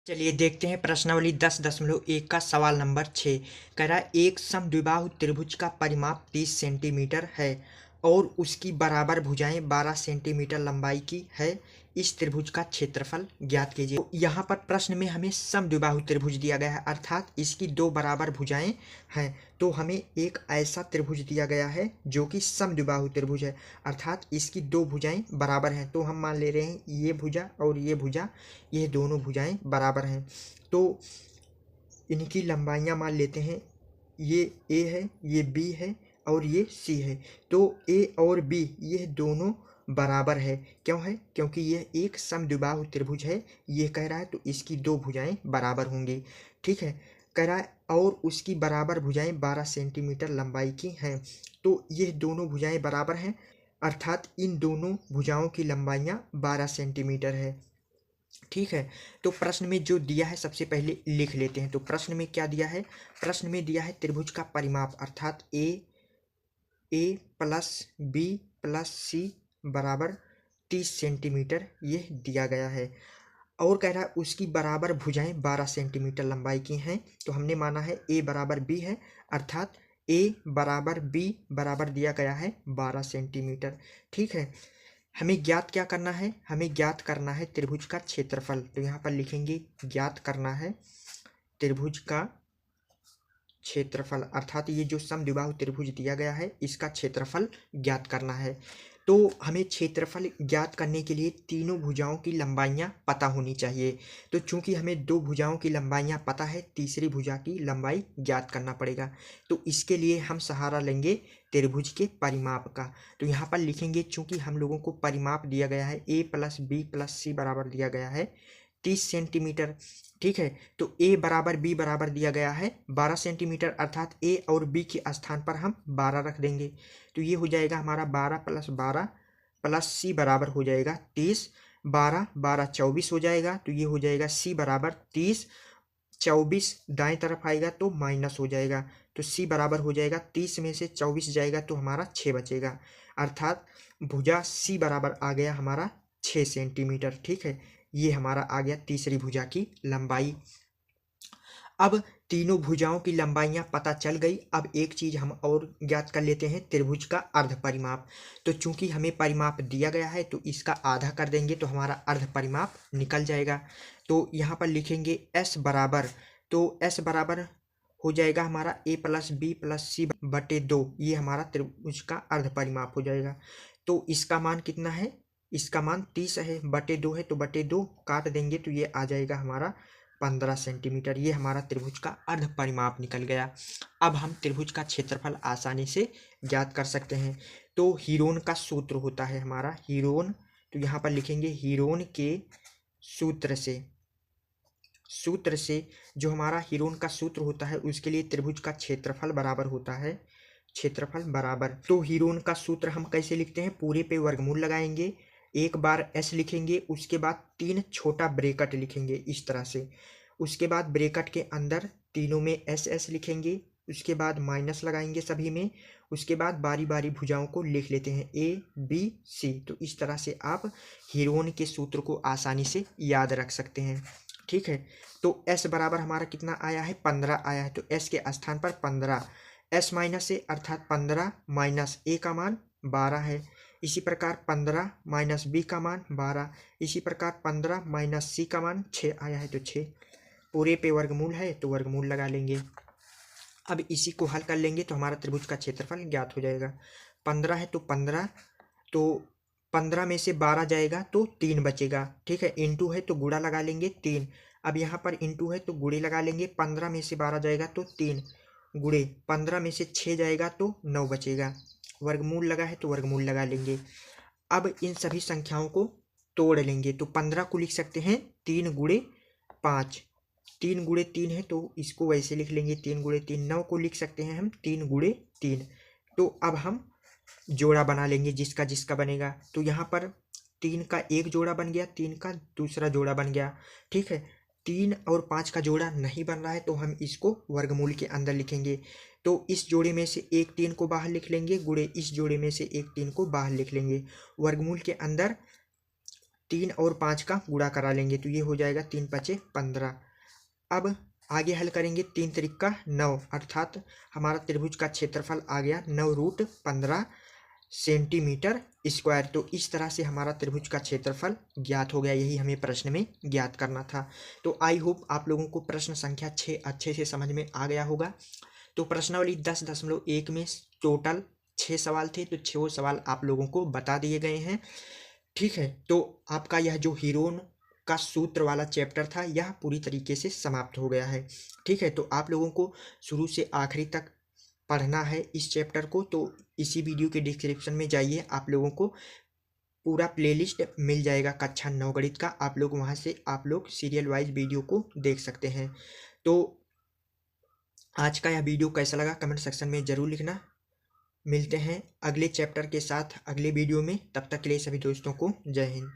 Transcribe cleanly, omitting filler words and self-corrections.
चलिए देखते हैं प्रश्नावली 10.1 का सवाल नंबर 6। कह रहा है एक समद्विबाहु त्रिभुज का परिमाप 30 सेंटीमीटर है और उसकी बराबर भुजाएं 12 सेंटीमीटर लंबाई की है। इस त्रिभुज का क्षेत्रफल ज्ञात कीजिए। तो यहाँ पर प्रश्न में हमें समद्विबाहु त्रिभुज दिया गया है, अर्थात इसकी दो बराबर भुजाएं हैं। तो हमें एक ऐसा त्रिभुज दिया गया है जो कि समद्विबाहु त्रिभुज है, अर्थात इसकी दो भुजाएं बराबर हैं। तो हम मान ले रहे हैं ये भुजा और ये भुजा, ये दोनों भुजाएं बराबर हैं। तो इनकी लंबाइयां मान लेते हैं, ये ए है, ये बी है और ये सी है। तो ए और बी ये दोनों बराबर है। क्यों है? क्योंकि यह एक समद्विबाहु त्रिभुज है, ये कह रहा है, तो इसकी दो भुजाएं बराबर होंगी। ठीक है, कह रहा है और उसकी बराबर भुजाएं 12 सेंटीमीटर लंबाई की हैं। तो ये दोनों भुजाएं बराबर हैं, अर्थात इन दोनों भुजाओं की लंबाइयां 12 सेंटीमीटर है। ठीक है, तो प्रश्न में जो दिया है सबसे पहले लिख लेते हैं। तो प्रश्न में क्या दिया है? प्रश्न में दिया है त्रिभुज का परिमाप, अर्थात ए प्लस बी प्लस सी बराबर 30 सेंटीमीटर ये दिया गया है। और कह रहा है उसकी बराबर भुजाएं 12 सेंटीमीटर लंबाई की हैं। तो हमने माना है ए बराबर बी है, अर्थात ए बराबर बी बराबर दिया गया है 12 सेंटीमीटर। ठीक है, हमें ज्ञात क्या करना है? हमें ज्ञात करना है त्रिभुज का क्षेत्रफल। तो यहाँ पर लिखेंगे ज्ञात करना है त्रिभुज का क्षेत्रफल, अर्थात ये जो समद्विबाहु त्रिभुज दिया गया है इसका क्षेत्रफल ज्ञात करना है। तो हमें क्षेत्रफल ज्ञात करने के लिए तीनों भुजाओं की लंबाइयां पता होनी चाहिए। तो चूंकि हमें दो भुजाओं की लंबाइयां पता है, तीसरी भुजा की लंबाई ज्ञात करना पड़ेगा। तो इसके लिए हम सहारा लेंगे त्रिभुज के परिमाप का। तो यहाँ पर लिखेंगे, चूंकि हम लोगों को परिमाप दिया गया है ए प्लस बी प्लस सी बराबर दिया गया है 30 सेंटीमीटर। ठीक है, तो ए बराबर बी बराबर दिया गया है 12 सेंटीमीटर, अर्थात ए और बी के स्थान पर हम 12 रख देंगे। तो ये हो जाएगा हमारा 12 प्लस 12 प्लस सी बराबर हो जाएगा 30। 12 12 24 हो जाएगा, तो ये हो जाएगा सी बराबर 30। 24 दाएं तरफ आएगा तो माइनस हो जाएगा, तो सी बराबर हो जाएगा 30 में से 24 जाएगा तो हमारा 6 बचेगा, अर्थात भुजा सी बराबर आ गया हमारा 6 सेंटीमीटर। ठीक है, ये हमारा आ गया तीसरी भुजा की लंबाई। अब तीनों भुजाओं की लंबाइयां पता चल गई। अब एक चीज हम और ज्ञात कर लेते हैं, त्रिभुज का अर्ध परिमाप। तो चूंकि हमें परिमाप दिया गया है तो इसका आधा कर देंगे तो हमारा अर्ध परिमाप निकल जाएगा। तो यहाँ पर लिखेंगे एस बराबर, तो एस बराबर हो जाएगा हमारा ए प्लस बी प्लस सी बटे 2, ये हमारा त्रिभुज का अर्ध परिमाप हो जाएगा। तो इसका मान कितना है? इसका मान 30 है, बटे 2 है, तो बटे 2 काट देंगे तो ये आ जाएगा हमारा 15 सेंटीमीटर। ये हमारा त्रिभुज का अर्ध परिमाप निकल गया। अब हम त्रिभुज का क्षेत्रफल आसानी से ज्ञात कर सकते हैं। तो हीरोन का सूत्र होता है हमारा हीरोन, तो यहाँ पर लिखेंगे हीरोन के सूत्र से जो हमारा हीरोन का सूत्र होता है उसके लिए त्रिभुज का क्षेत्रफल बराबर होता है क्षेत्रफल बराबर। तो हीरोन का सूत्र हम कैसे लिखते हैं? पूरे पे वर्गमूल लगाएंगे, एक बार एस लिखेंगे, उसके बाद 3 छोटा ब्रेकट लिखेंगे इस तरह से, उसके बाद ब्रेकट के अंदर तीनों में एस एस लिखेंगे, उसके बाद माइनस लगाएंगे सभी में, उसके बाद बारी बारी भुजाओं को लिख लेते हैं ए बी सी। तो इस तरह से आप हीरोन के सूत्र को आसानी से याद रख सकते हैं। ठीक है, तो एस बराबर हमारा कितना आया है? 15 आया है, तो एस के स्थान पर 15, एस माइनस ए अर्थात 15 माइनस ए का मान 12 है। इसी प्रकार 15 माइनस बी का मान 12, इसी प्रकार 15 माइनस सी का मान 6 आया है, तो 6। पूरे पे वर्गमूल है तो वर्गमूल लगा लेंगे। अब इसी को हल कर लेंगे तो हमारा त्रिभुज का क्षेत्रफल ज्ञात हो जाएगा। 15 है तो 15, तो 15 में से 12 जाएगा तो 3 बचेगा। ठीक है, इंटू है तो गुणा लगा लेंगे 3। अब यहाँ पर इंटू है तो गुणे लगा लेंगे, 15 में से 12 जाएगा तो 3 गुणे, 15 में से 6 जाएगा तो 9 बचेगा। वर्गमूल लगा है तो वर्गमूल लगा लेंगे। अब इन सभी संख्याओं को तोड़ लेंगे, तो 15 को लिख सकते हैं 3 गुणे 5, 3 गुणे 3 है तो इसको वैसे लिख लेंगे 3 गुणे 3। 9 को लिख सकते हैं हम 3 गुणे 3। तो अब हम जोड़ा बना लेंगे जिसका जिसका बनेगा। तो यहाँ पर 3 का एक जोड़ा बन गया, 3 का दूसरा जोड़ा बन गया। ठीक है, 3 और 5 का जोड़ा नहीं बन रहा है तो हम इसको वर्गमूल के अंदर लिखेंगे। तो इस जोड़े में से एक 3 को बाहर लिख लेंगे, गुणे इस जोड़े में से एक 3 को बाहर लिख लेंगे। वर्गमूल के अंदर 3 और 5 का गुणा करा लेंगे तो ये हो जाएगा 3 पचे 15। अब आगे हल करेंगे 3 त्रिका 9, अर्थात हमारा त्रिभुज का क्षेत्रफल आ गया 9√15 सेंटीमीटर स्क्वायर। तो इस तरह से हमारा त्रिभुज का क्षेत्रफल ज्ञात हो गया, यही हमें प्रश्न में ज्ञात करना था। तो आई होप आप लोगों को प्रश्न संख्या 6 अच्छे से समझ में आ गया होगा। तो प्रश्नावली 10.1 में टोटल 6 सवाल थे, तो 6 सवाल आप लोगों को बता दिए गए हैं। ठीक है, तो आपका यह जो हीरोन का सूत्र वाला चैप्टर था यह पूरी तरीके से समाप्त हो गया है। ठीक है, तो आप लोगों को शुरू से आखिरी तक पढ़ना है इस चैप्टर को, तो इसी वीडियो के डिस्क्रिप्शन में जाइए, आप लोगों को पूरा प्लेलिस्ट मिल जाएगा कक्षा 9 गणित का। आप लोग वहां से आप लोग सीरियल वाइज वीडियो को देख सकते हैं। तो आज का यह वीडियो कैसा लगा कमेंट सेक्शन में ज़रूर लिखना। मिलते हैं अगले चैप्टर के साथ अगले वीडियो में, तब तक के लिए सभी दोस्तों को जय हिंद।